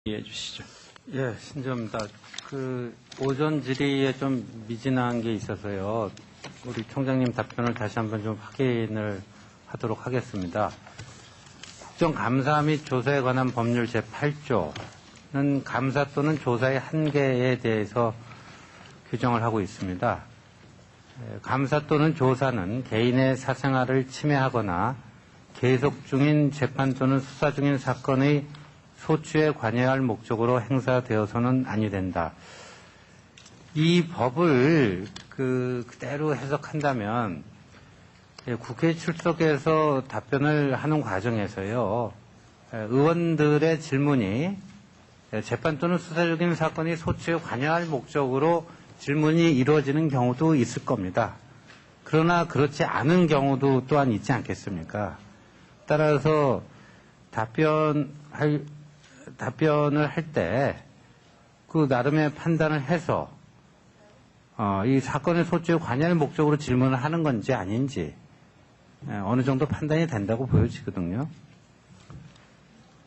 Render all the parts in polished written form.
이해해 주시죠. 예, 신재입니다. 오전 질의에 좀 미진한 게 있어서요. 우리 총장님 답변을 다시 한번 좀 확인을 하도록 하겠습니다. 국정감사 및 조사에 관한 법률 제8조는 감사 또는 조사의 한계에 대해서 규정을 하고 있습니다. 감사 또는 조사는 개인의 사생활을 침해하거나 계속 중인 재판 또는 수사 중인 사건의 소추에 관여해야 할 목적으로 행사되어서는 아니 된다. 이 법을 그대로 해석한다면 국회 출석해서 답변을 하는 과정에서요. 의원들의 질문이 재판 또는 수사 중인 사건이 소추에 관여할 목적으로 질문이 이루어지는 경우도 있을 겁니다. 그러나 그렇지 않은 경우도 또한 있지 않겠습니까? 따라서 답변을 할 때 그 나름의 판단을 해서 이 사건의 소추에 관여할 목적으로 질문을 하는 건지 아닌지 어느 정도 판단이 된다고 보여지거든요.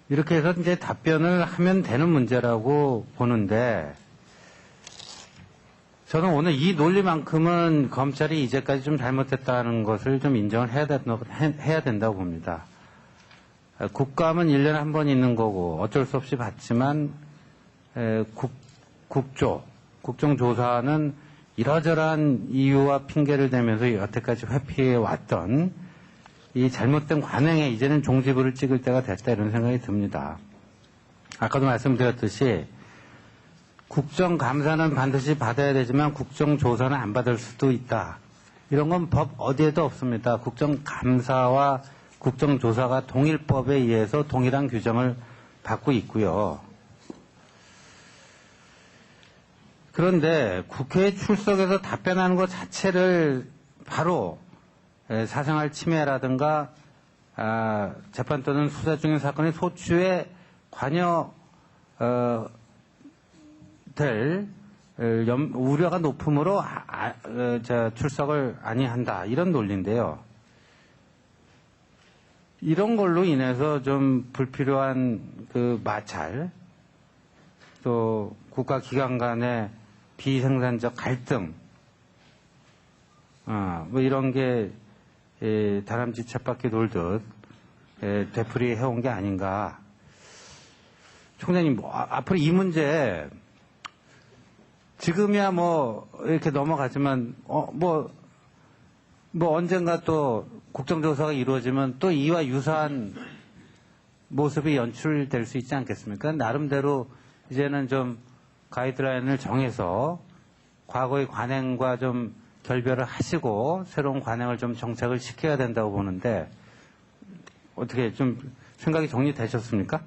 이렇게 해서 이제 답변을 하면 되는 문제라고 보는데 저는 오늘 이 논리만큼은 검찰이 이제까지 좀 잘못했다는 것을 좀 인정을 해야 된다고 봅니다. 국감은 1년에 한 번 있는 거고 어쩔 수 없이 받지만 국정조사는 이러저러한 이유와 핑계를 대면서 여태까지 회피해 왔던 이 잘못된 관행에 이제는 종지부를 찍을 때가 됐다 이런 생각이 듭니다. 아까도 말씀드렸듯이 국정감사는 반드시 받아야 되지만 국정조사는 안 받을 수도 있다. 이런 건 법 어디에도 없습니다. 국정감사와 국정조사가 동일법에 의해서 동일한 규정을 받고 있고요. 그런데 국회에 출석해서 답변하는 것 자체를 바로 사생활 침해라든가 재판 또는 수사 중인 사건의 소추에 관여 될 우려가 높으므로 출석을 아니한다 이런 논리인데요. 이런 걸로 인해서 좀 불필요한 마찰, 또 국가기관 간의 비생산적 갈등, 뭐 이런 게 다람쥐 쳇바퀴 돌듯 되풀이 해온 게 아닌가. 총장님, 앞으로 이 문제 지금이야 뭐 이렇게 넘어가지만 뭐 언젠가 또 국정조사가 이루어지면 또 이와 유사한 모습이 연출될 수 있지 않겠습니까? 나름대로 이제는 좀 가이드라인을 정해서 과거의 관행과 좀 결별을 하시고 새로운 관행을 좀 정착을 시켜야 된다고 보는데 어떻게 좀 생각이 정리되셨습니까?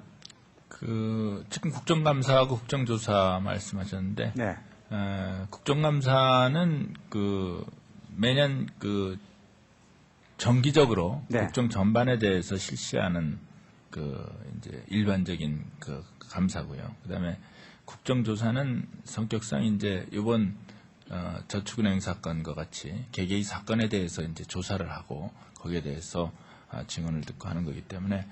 지금 국정감사하고 국정조사 말씀하셨는데 네. 국정감사는 매년 정기적으로 네. 국정 전반에 대해서 실시하는 이제 일반적인 감사고요. 그다음에 국정조사는 성격상 이제 이번 저축은행 사건과 같이 개개인 사건에 대해서 이제 조사를 하고 거기에 대해서 증언을 듣고 하는 거기 때문에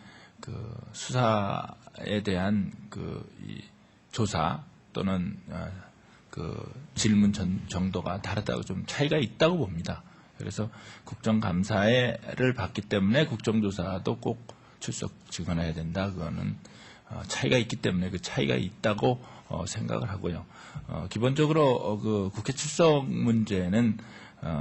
수사에 대한 이 조사 또는 질문 정도가 다르다고 좀 차이가 있다고 봅니다. 그래서 국정감사를 받기 때문에 국정조사도 꼭 출석 증언해야 된다. 그거는 차이가 있기 때문에 그 차이가 있다고 생각을 하고요. 기본적으로 국회 출석 문제는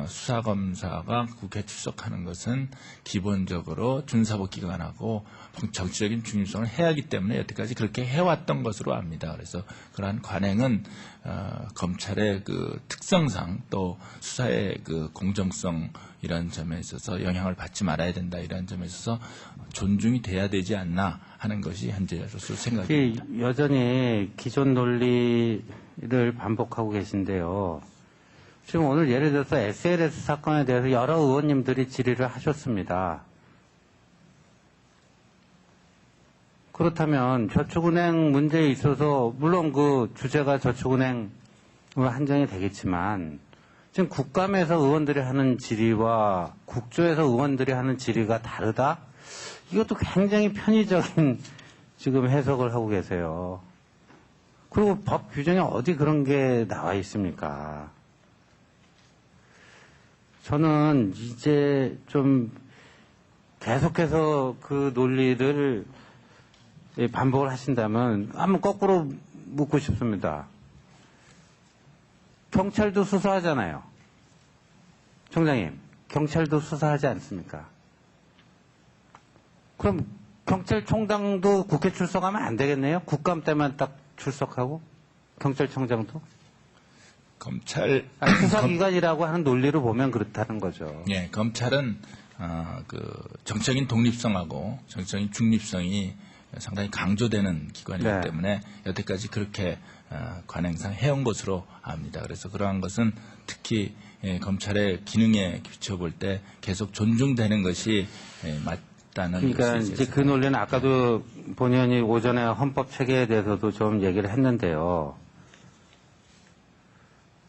수사검사가 국회 출석하는 것은 기본적으로 준사법기관하고 정치적인 중립성을 해야 하기 때문에 여태까지 그렇게 해왔던 것으로 압니다. 그래서 그러한 관행은 검찰의 특성상 또 수사의 공정성 이런 점에 있어서 영향을 받지 말아야 된다 이런 점에 있어서 존중이 돼야 되지 않나 하는 것이 현재로서 생각입니다. 여전히 기존 논리를 반복하고 계신데요. 지금 오늘 예를 들어서 SLS 사건에 대해서 여러 의원님들이 질의를 하셨습니다. 그렇다면 저축은행 문제에 있어서 물론 주제가 저축은행으로 한정이 되겠지만 지금 국감에서 의원들이 하는 질의와 국조에서 의원들이 하는 질의가 다르다? 이것도 굉장히 편의적인 지금 해석을 하고 계세요. 그리고 법 규정에 어디 그런 게 나와 있습니까? 저는 이제 좀 계속해서 그 논리를 반복을 하신다면 한번 거꾸로 묻고 싶습니다. 경찰도 수사하잖아요. 총장님, 경찰도 수사하지 않습니까? 그럼 경찰총장도 국회 출석하면 안 되겠네요? 국감 때만 딱 출석하고? 경찰청장도? 수사기관이라고 하는 논리로 보면 그렇다는 거죠. 예, 검찰은 그 정적인 독립성하고 정적인 중립성이 상당히 강조되는 기관이기 네. 때문에 여태까지 그렇게 관행상 해온 것으로 압니다. 그래서 그러한 것은 특히 검찰의 기능에 비춰볼 때 계속 존중되는 것이 맞다는 그러니까 것이 이제 그 논리는 아까도 본의원이 오전에 헌법 체계에 대해서도 좀 얘기를 했는데요.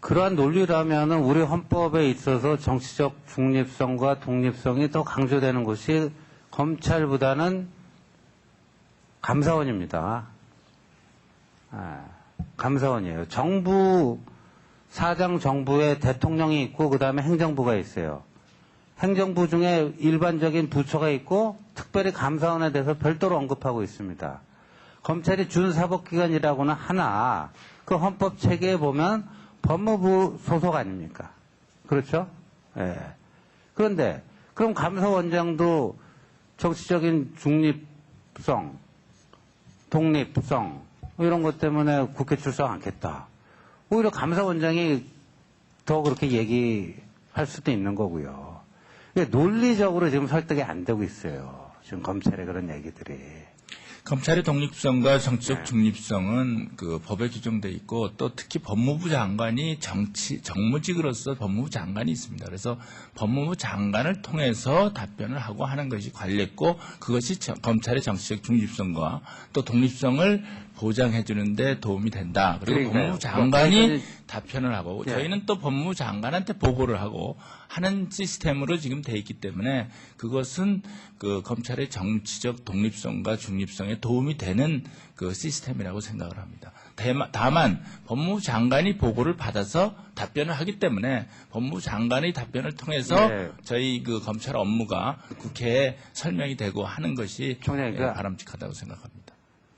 그러한 논리라면은 우리 헌법에 있어서 정치적 중립성과 독립성이 더 강조되는 것이 검찰보다는 감사원입니다. 감사원이에요. 정부, 사장 정부에 대통령이 있고 그다음에 행정부가 있어요. 행정부 중에 일반적인 부처가 있고 특별히 감사원에 대해서 별도로 언급하고 있습니다. 검찰이 준사법기관이라고는 하나 그 헌법 체계에 보면 법무부 소속 아닙니까? 그렇죠? 예. 그런데 그럼 감사원장도 정치적인 중립성, 독립성 이런 것 때문에 국회 출석 않겠다. 오히려 감사원장이 더 그렇게 얘기할 수도 있는 거고요. 논리적으로 지금 설득이 안 되고 있어요. 지금 검찰의 그런 얘기들이. 검찰의 독립성과 정치적 중립성은 그 법에 규정돼 있고 또 특히 법무부 장관이 정무직으로서 법무부 장관이 있습니다. 그래서 법무부 장관을 통해서 답변을 하고 하는 것이 관례고 그것이 검찰의 정치적 중립성과 또 독립성을 보장해 주는데 도움이 된다. 그리고 그러니까요. 법무부 장관이 답변을 하고 저희는 또 법무부 장관한테 보고를 하고 하는 시스템으로 지금 돼 있기 때문에 그것은 그 검찰의 정치적 독립성과 중립성에 도움이 되는 그 시스템이라고 생각을 합니다. 다만 법무부 장관이 보고를 받아서 답변을 하기 때문에 법무부 장관의 답변을 통해서 저희 그 검찰 업무가 국회에 설명이 되고 하는 것이 총장님, 바람직하다고 생각합니다.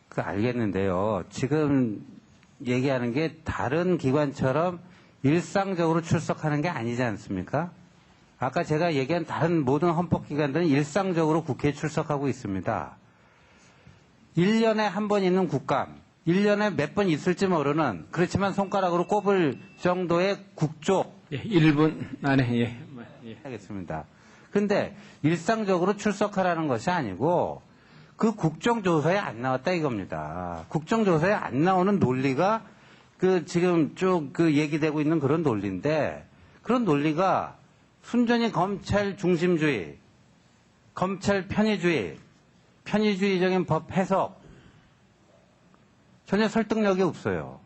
그 알겠는데요. 지금 얘기하는 게 다른 기관처럼 일상적으로 출석하는 게 아니지 않습니까? 아까 제가 얘기한 다른 모든 헌법기관들은 일상적으로 국회에 출석하고 있습니다. 1년에 한 번 있는 국감, 1년에 몇 번 있을지 모르는 그렇지만 손가락으로 꼽을 정도의 국조. 예, 1분 안에 예. 하겠습니다. 근데 일상적으로 출석하라는 것이 아니고 그 국정조사에 안 나왔다 이겁니다. 국정조사에 안 나오는 논리가 그 지금 쭉 그 얘기되고 있는 그런 논리인데 그런 논리가 순전히 검찰 중심주의, 검찰 편의주의, 편의주의적인 법 해석 전혀 설득력이 없어요.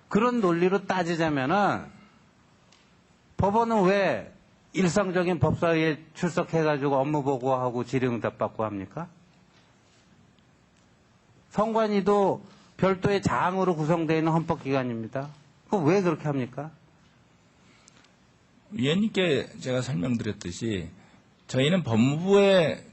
그런 논리로 따지자면은 법원은 왜 일상적인 법사위에 출석해가지고 업무 보고하고 질의응답 받고 합니까? 선관위도 별도의 장으로 구성되어 있는 헌법기관입니다. 그거 왜 그렇게 합니까? 위원님께 제가 설명드렸듯이 저희는 법무부에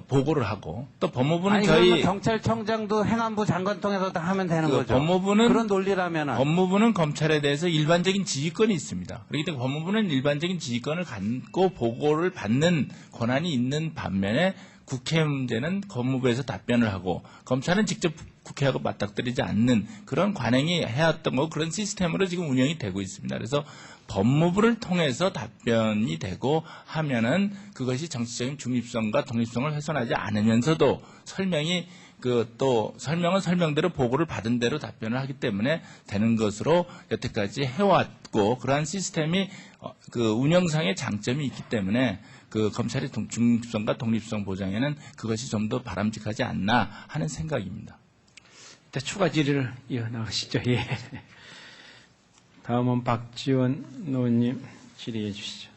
보고를 하고 또 법무부는 아니, 저희 그러면 경찰청장도 행안부 장관 통해서 다 하면 되는 거죠. 법무부는 그런 논리라면은 법무부는 검찰에 대해서 일반적인 지휘권이 있습니다. 그렇기 때문에 법무부는 일반적인 지휘권을 갖고 보고를 받는 권한이 있는 반면에 국회 문제는 법무부에서 답변을 하고 검찰은 직접 국회하고 맞닥뜨리지 않는 그런 관행이 해왔던 거 그런 시스템으로 지금 운영이 되고 있습니다. 그래서 법무부를 통해서 답변이 되고 하면은 그것이 정치적인 중립성과 독립성을 훼손하지 않으면서도 설명이 또 설명은 설명대로 보고를 받은 대로 답변을 하기 때문에 되는 것으로 여태까지 해왔고 그러한 시스템이 그 운영상의 장점이 있기 때문에 그 검찰의 중립성과 독립성 보장에는 그것이 좀 더 바람직하지 않나 하는 생각입니다. 일단 추가 질의를 이어나가시죠. 예. 다음은 박지원 의원님 질의해 주시죠.